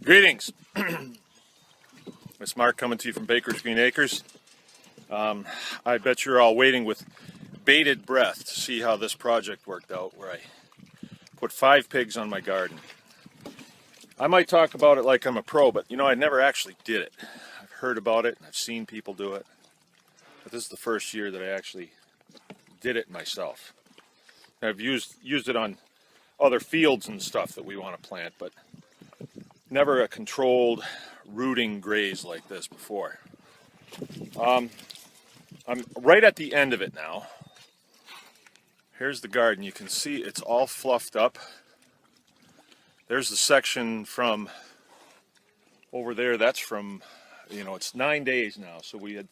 Greetings. It's Mark coming to you from Baker's Green Acres. I bet you're all waiting with bated breath to see how this project worked out, where I put 5 pigs on my garden. I might talk about it like I'm a pro, but you know, I never actually did it. I've heard about it and I've seen people do it, but this is the first year that I actually did it myself. I've used it on other fields and stuff that we want to plant, but never a controlled rooting graze like this before. I'm right at the end of it now. Here's the garden. You can see it's all fluffed up. There's the section from over there. That's from, you know, it's 9 days now. So we had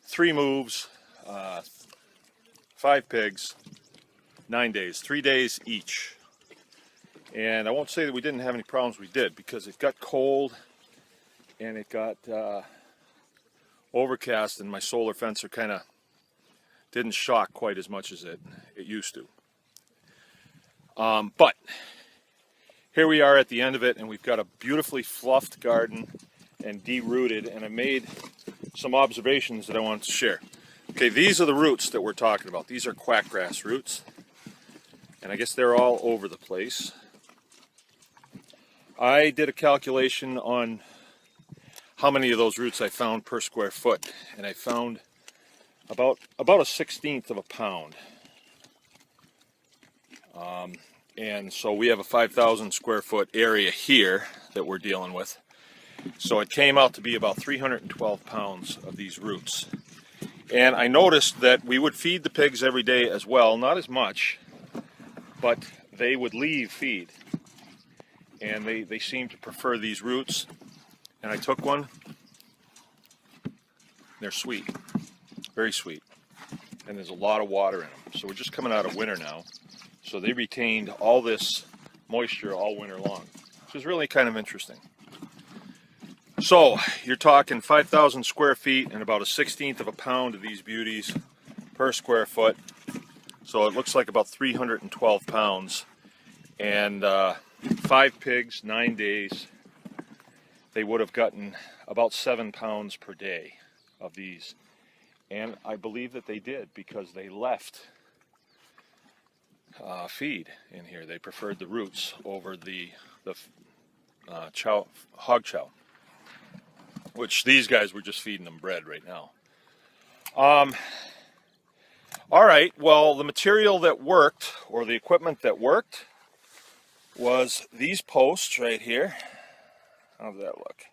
3 moves, 5 pigs, 9 days, 3 days each. And I won't say that we didn't have any problems. We did, because it got cold and it got overcast, and my solar fencer kind of didn't shock quite as much as it used to. But here we are at the end of it, and we've got a beautifully fluffed garden and derooted, and I made some observations that I wanted to share. Okay, these are the roots that we're talking about. These are quackgrass roots, and I guess they're all over the place. I did a calculation on how many of those roots I found per square foot, and I found about a 1/16 of a pound. And so we have a 5,000 square foot area here that we're dealing with. So it came out to be about 312 pounds of these roots. And I noticed that we would feed the pigs every day as well, not as much, but they would leave feed. And they seem to prefer these roots. And I took one. They're sweet, very sweet. And there's a lot of water in them. So we're just coming out of winter now. So they retained all this moisture all winter long, which is really kind of interesting. So you're talking 5,000 square feet and about 1/16 of a pound of these beauties per square foot. So it looks like about 312 pounds. And 5 pigs, 9 days, they would have gotten about 7 pounds per day of these. And I believe that they did, because they left feed in here. They preferred the roots over the hog chow, which these guys were just feeding them bread right now. All right, well, the material that worked, or the equipment that worked, was these posts right here. How does that look?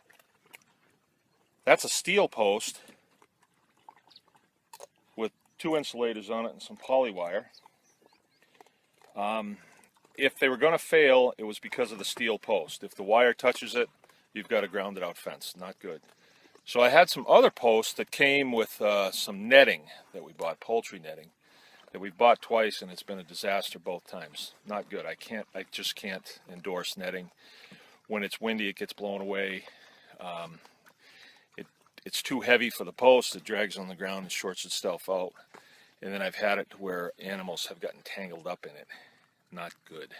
That's a steel post with 2 insulators on it and some poly wire. If they were going to fail, it was because of the steel post. If the wire touches it, you've got a grounded out fence. Not good. So I had some other posts that came with some netting that we bought, poultry netting, that we've bought twice, and it's been a disaster both times. Not good. I just can't endorse netting. When it's windy, it gets blown away. It's too heavy for the post. It drags on the ground and shorts itself out. And then I've had it to where animals have gotten tangled up in it. Not good.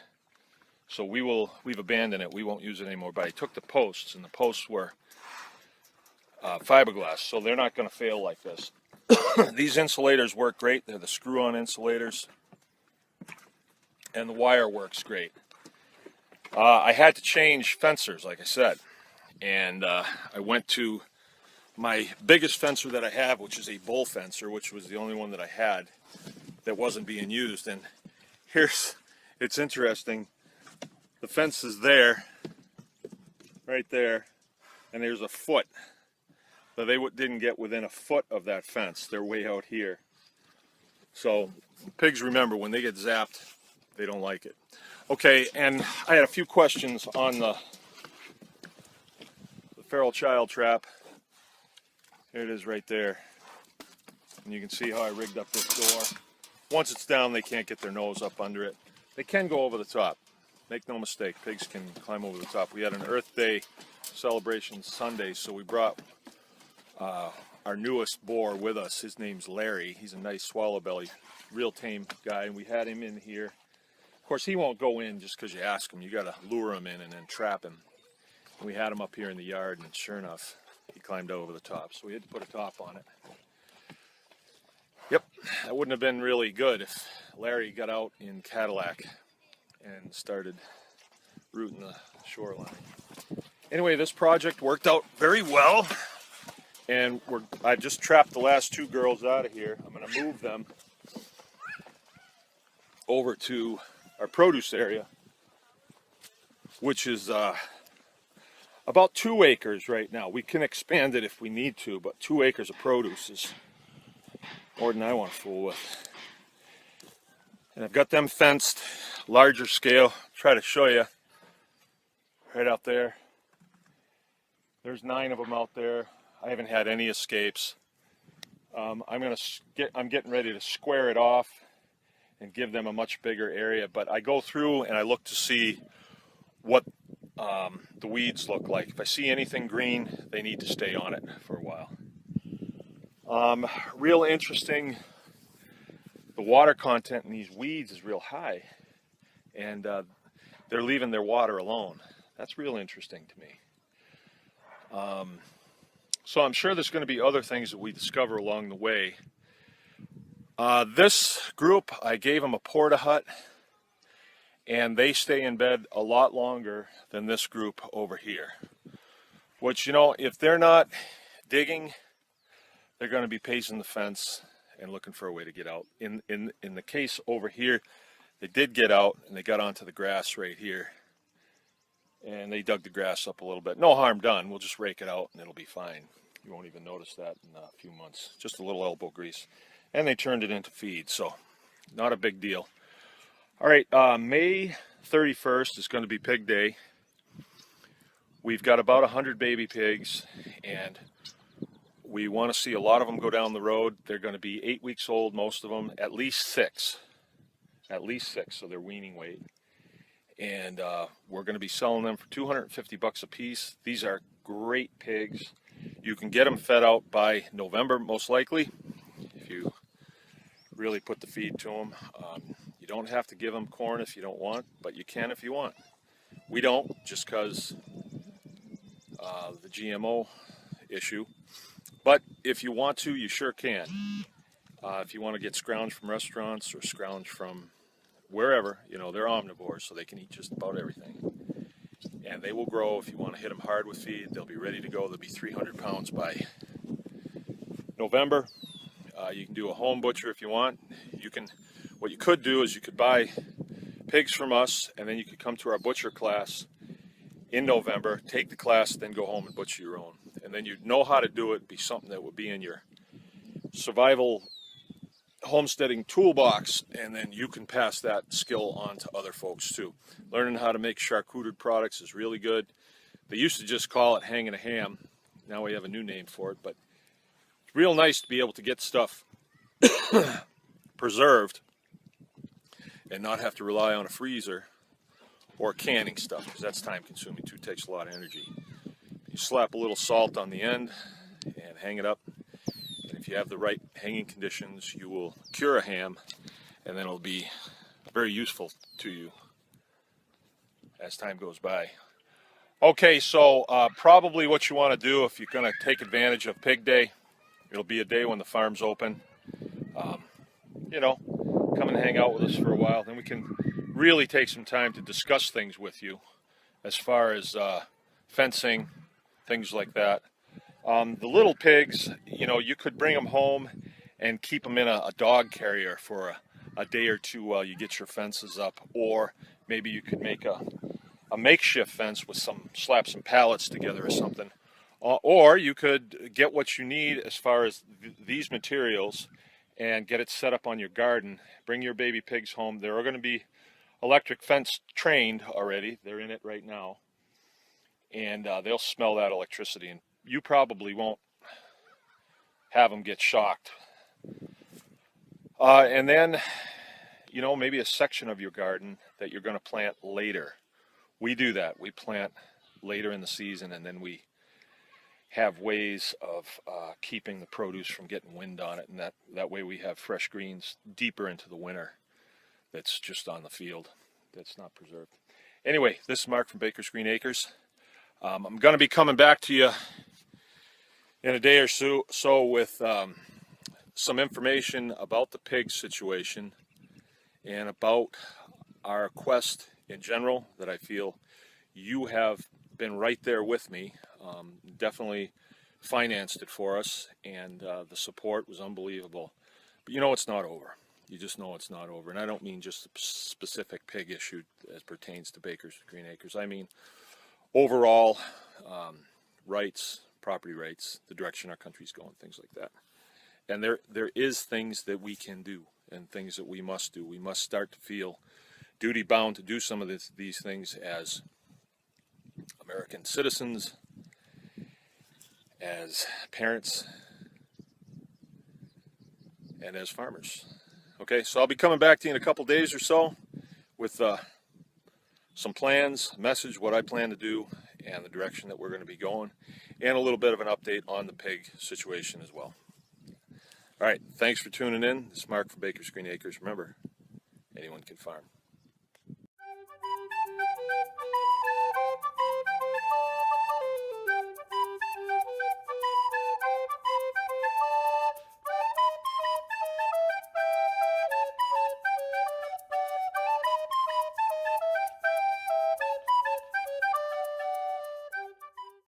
So we've abandoned it. We won't use it anymore. But I took the posts, and the posts were fiberglass, so they're not going to fail like this. These insulators work great. They're the screw-on insulators, and the wire works great. I had to change fencers, like I said, and I went to my biggest fencer that I have, which is a bull fencer, which was the only one that I had that wasn't being used. And it's interesting, the fence is there, right there, and there's a foot. So they didn't get within a foot of that fence. They're way out here. So pigs, remember, when they get zapped, they don't like it. Okay, and I had a few questions on the feral child trap. Here it is right there. And you can see how I rigged up this door. Once it's down, they can't get their nose up under it. They can go over the top. Make no mistake, pigs can climb over the top. We had an Earth Day celebration Sunday, so we brought our newest boar with us. His name's Larry. He's a nice swallow belly, real tame guy, and we had him in here. Of course, he won't go in just because you ask him. You got to lure him in and then trap him. We had him up here in the yard, and sure enough, he climbed over the top. So we had to put a top on it. Yep, that wouldn't have been really good if Larry got out in Cadillac and started rooting the shoreline. Anyway, this project worked out very well, and I just trapped the last two girls out of here. I'm going to move them over to our produce area, which is about 2 acres right now. We can expand it if we need to, but 2 acres of produce is more than I want to fool with. And I've got them fenced, larger scale. Try to show you right out there. There's 9 of them out there. I haven't had any escapes. I'm getting ready to square it off and give them a much bigger area. But I go through and I look to see what the weeds look like. If I see anything green, they need to stay on it for a while. Real interesting. The water content in these weeds is real high, and they're leaving their water alone. That's real interesting to me. So I'm sure there's going to be other things that we discover along the way. This group, I gave them a porta hut, and they stay in bed a lot longer than this group over here. Which, you know, if they're not digging, they're going to be pacing the fence and looking for a way to get out. In the case over here, they did get out, and they got onto the grass right here. And they dug the grass up a little bit. No harm done. We'll just rake it out and it'll be fine. You won't even notice that in a few months. Just a little elbow grease. And they turned it into feed, so not a big deal. All right, May 31st is going to be Pig Day. We've got about 100 baby pigs, and we want to see a lot of them go down the road. They're going to be 8 weeks old, most of them, at least 6. At least 6, so they're weaning weight. And we're going to be selling them for $250 a piece. These are great pigs. You can get them fed out by November, most likely, if you really put the feed to them. You don't have to give them corn if you don't want, but you can if you want. We don't, just because the GMO issue. But if you want to, you sure can. If you want to get scrounge from restaurants or scrounge from wherever, you know, they're omnivores, so they can eat just about everything. And they will grow. If you want to hit them hard with feed, they'll be ready to go. They'll be 300 pounds by November. You can do a home butcher if you want. What you could do is you could buy pigs from us, and then you could come to our butcher class in November, take the class, then go home and butcher your own. And then you'd know how to do it, be something that would be in your survival homesteading toolbox, and then you can pass that skill on to other folks too. Learning how to make charcuterie products is really good. They used to just call it hanging a ham. Now we have a new name for it, but it's real nice to be able to get stuff preserved and not have to rely on a freezer or canning stuff, because that's time consuming too. It takes a lot of energy. You slap a little salt on the end and hang it up. If you have the right hanging conditions, you will cure a ham, and then it'll be very useful to you as time goes by. Okay, so probably what you want to do if you're going to take advantage of Pig Day, it'll be a day when the farm's open. You know, come and hang out with us for a while. Then we can really take some time to discuss things with you as far as fencing, things like that. The little pigs, you know, you could bring them home and keep them in a dog carrier for a day or two while you get your fences up. Or maybe you could make a makeshift fence with slap some pallets together or something. Or you could get what you need as far as these materials and get it set up on your garden. Bring your baby pigs home. They're going to be electric fence trained already. They're in it right now. And they'll smell that electricity, and you probably won't have them get shocked. And then, you know, maybe a section of your garden that you're going to plant later. We do that. We plant later in the season, and then we have ways of keeping the produce from getting wind on it, and that way we have fresh greens deeper into the winter that's just on the field, that's not preserved. Anyway, this is Mark from Baker's Green Acres. I'm going to be coming back to you in a day or so with some information about the pig situation and about our quest in general, that I feel you have been right there with me. Definitely financed it for us, and the support was unbelievable. But you know it's not over. You just know it's not over. And I don't mean just a specific pig issue as pertains to Baker's Green Acres. I mean overall rights, property rights, the direction our country's going, things like that. And there is things that we can do and things that we must do. We must start to feel duty bound to do some of these things as American citizens, as parents, and as farmers. Okay, so I'll be coming back to you in a couple days or so with some plans, message, what I plan to do, and the direction that we're going to be going, and a little bit of an update on the pig situation as well. All right, thanks for tuning in. This is Mark from Baker's Green Acres. Remember, anyone can farm.